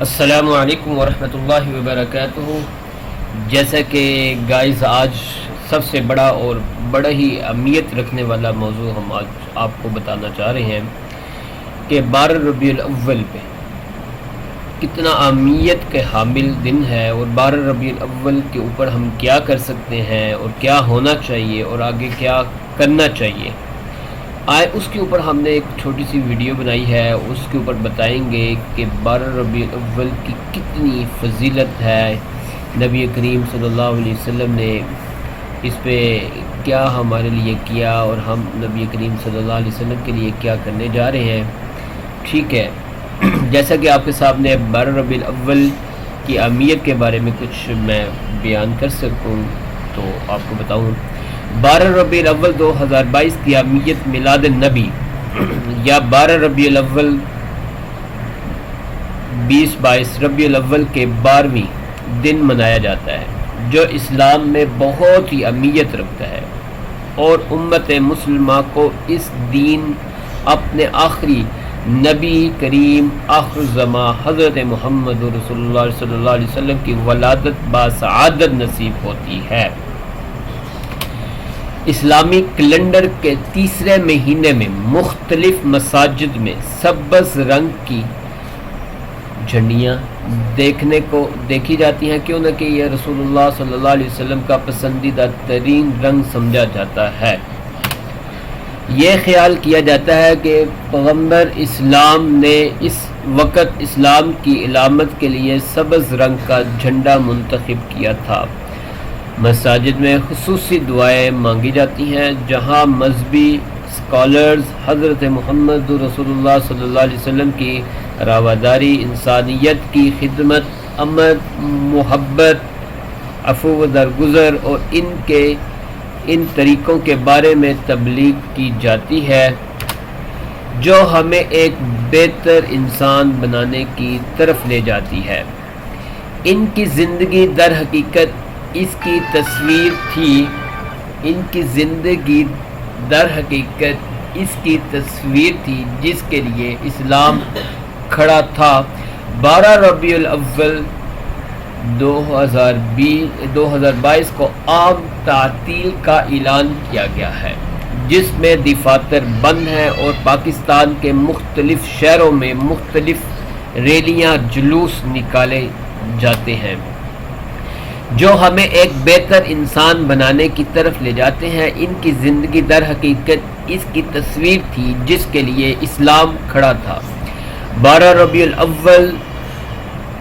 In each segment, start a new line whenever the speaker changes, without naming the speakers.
السلام علیکم ورحمۃ اللہ وبرکاتہ۔ جیسا کہ گائز آج سب سے بڑا اور بڑا ہی اہمیت رکھنے والا موضوع ہم آج آپ کو بتانا چاہ رہے ہیں کہ 12 ربیع الاول پہ کتنا اہمیت کے حامل دن ہے، اور 12 ربیع الاول کے اوپر ہم کیا کر سکتے ہیں اور کیا ہونا چاہیے اور آگے کیا کرنا چاہیے۔ اس کے اوپر ہم نے ایک چھوٹی سی ویڈیو بنائی ہے، اس کے اوپر بتائیں گے کہ 12 ربیع الاول کی کتنی فضیلت ہے، نبی کریم صلی اللہ علیہ وسلم نے اس پہ کیا ہمارے لیے کیا اور ہم نبی کریم صلی اللہ علیہ وسلم کے لیے کیا کرنے جا رہے ہیں۔ ٹھیک ہے، جیسا کہ آپ کے سامنے 12 ربیع الاول کی اہمیت کے بارے میں کچھ میں بیان کر سکوں تو آپ کو بتاؤں۔ 12 ربیع الاول 2022 کی اہمیت میلاد النبی یا 12 ربیع الاول 2022 ربیع الاول کے 12ویں دن منایا جاتا ہے، جو اسلام میں بہت ہی اہمیت رکھتا ہے، اور امت مسلمہ کو اس دن اپنے آخری نبی کریم آخر الزماں حضرت محمد رسول اللہ صلی اللہ علیہ وسلم کی ولادت بسعادت نصیب ہوتی ہے۔ اسلامی کیلنڈر کے تیسرے مہینے میں مختلف مساجد میں سبز رنگ کی جھنڈیاں دیکھی جاتی ہیں، کیوں نہ کہ یہ رسول اللہ صلی اللہ علیہ وسلم کا پسندیدہ ترین رنگ سمجھا جاتا ہے۔ یہ خیال کیا جاتا ہے کہ پیغمبر اسلام نے اس وقت اسلام کی علامت کے لیے سبز رنگ کا جھنڈا منتخب کیا تھا۔ مساجد میں خصوصی دعائیں مانگی جاتی ہیں، جہاں مذہبی اسکالرز حضرت محمد رسول اللہ صلی اللہ علیہ وسلم کی رواداری، انسانیت کی خدمت، امن، محبت، عفو و درگزر اور ان طریقوں کے بارے میں تبلیغ کی جاتی ہے جو ہمیں ایک بہتر انسان بنانے کی طرف لے جاتی ہے۔ ان کی زندگی در حقیقت اس کی تصویر تھی جس کے لیے اسلام کھڑا تھا۔ 12 ربیع الاول 2022 کو عام تعطیل کا اعلان کیا گیا ہے، جس میں دفاتر بند ہیں اور پاکستان کے مختلف شہروں میں مختلف ریلیاں جلوس نکالے جاتے ہیں جو ہمیں ایک بہتر انسان بنانے کی طرف لے جاتے ہیں۔ ان کی زندگی در حقیقت اس کی تصویر تھی جس کے لیے اسلام کھڑا تھا۔ 12 ربیع الاول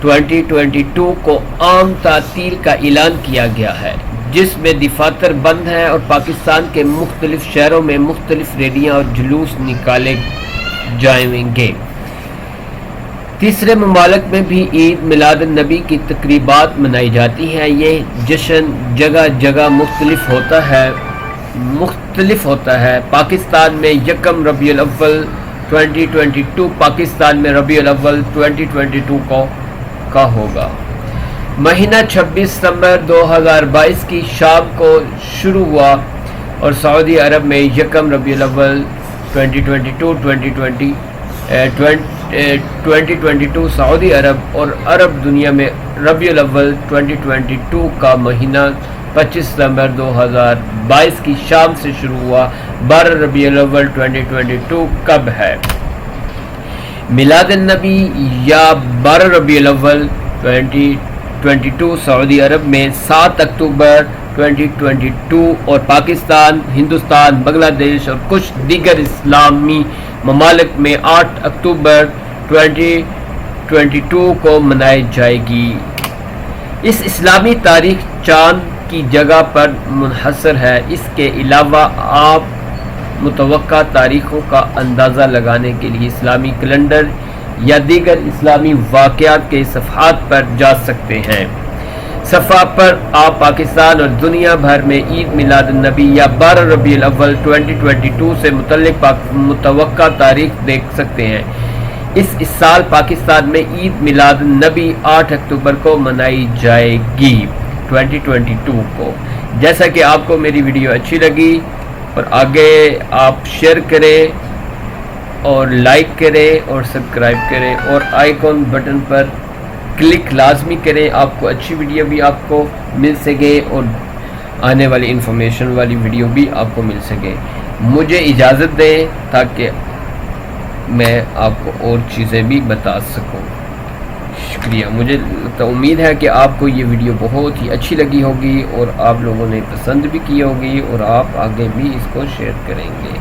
2022 کو عام تعطیل کا اعلان کیا گیا ہے، جس میں دفاتر بند ہیں اور پاکستان کے مختلف شہروں میں مختلف ریلیاں اور جلوس نکالے جائیں گے۔ تیسرے ممالک میں بھی عید میلاد النبی کی تقریبات منائی جاتی ہیں۔ یہ جشن جگہ جگہ مختلف ہوتا ہے۔ پاکستان میں یکم ربیع الاول 2022 پاکستان میں ربیع الاول 2022 کا ہوگا۔ مہینہ 26 ستمبر 2022 کی شام کو شروع ہوا اور سعودی عرب میں یکم ربیع الاول 2022 سعودی عرب اور عرب دنیا میں ربیع الاول 2022 کا مہینہ 25 ستمبر 2022 کی شام سے شروع ہوا۔ 12 ربیع الاول 2022 کب ہے؟ میلاد النبی یا 12 ربیع الاول 2022 سعودی عرب میں 7 اکتوبر 2022 اور پاکستان، ہندوستان، بنگلہ دیش اور کچھ دیگر اسلامی ممالک میں 8 اکتوبر 2022 کو منائی جائے گی۔ اس اسلامی تاریخ چاند کی جگہ پر منحصر ہے۔ اس کے علاوہ آپ متوقع تاریخوں کا اندازہ لگانے کے لیے اسلامی کیلنڈر یا دیگر اسلامی واقعات کے صفحات پر جا سکتے ہیں۔ صفحہ پر آپ پاکستان اور دنیا بھر میں عید میلاد النبی یا 12 ربیع الاول 2022 سے متعلق متوقع تاریخ دیکھ سکتے ہیں۔ اس سال پاکستان میں عید میلاد النبی 8 اکتوبر کو منائی جائے گی 2022 کو۔ جیسا کہ آپ کو میری ویڈیو اچھی لگی اور آگے آپ شیئر کریں اور لائک کریں اور سبسکرائب کریں اور آئیکن بٹن پر کلک لازمی کریں، آپ کو اچھی ویڈیو بھی آپ کو مل سکے اور آنے والی انفارمیشن والی ویڈیو بھی آپ کو مل سکے۔ مجھے اجازت دیں تاکہ میں آپ کو اور چیزیں بھی بتا سکوں۔ شکریہ۔ مجھے تو امید ہے کہ آپ کو یہ ویڈیو بہت ہی اچھی لگی ہوگی اور آپ لوگوں نے پسند بھی کی ہوگی اور آپ آگے بھی اس کو شیئر کریں گے۔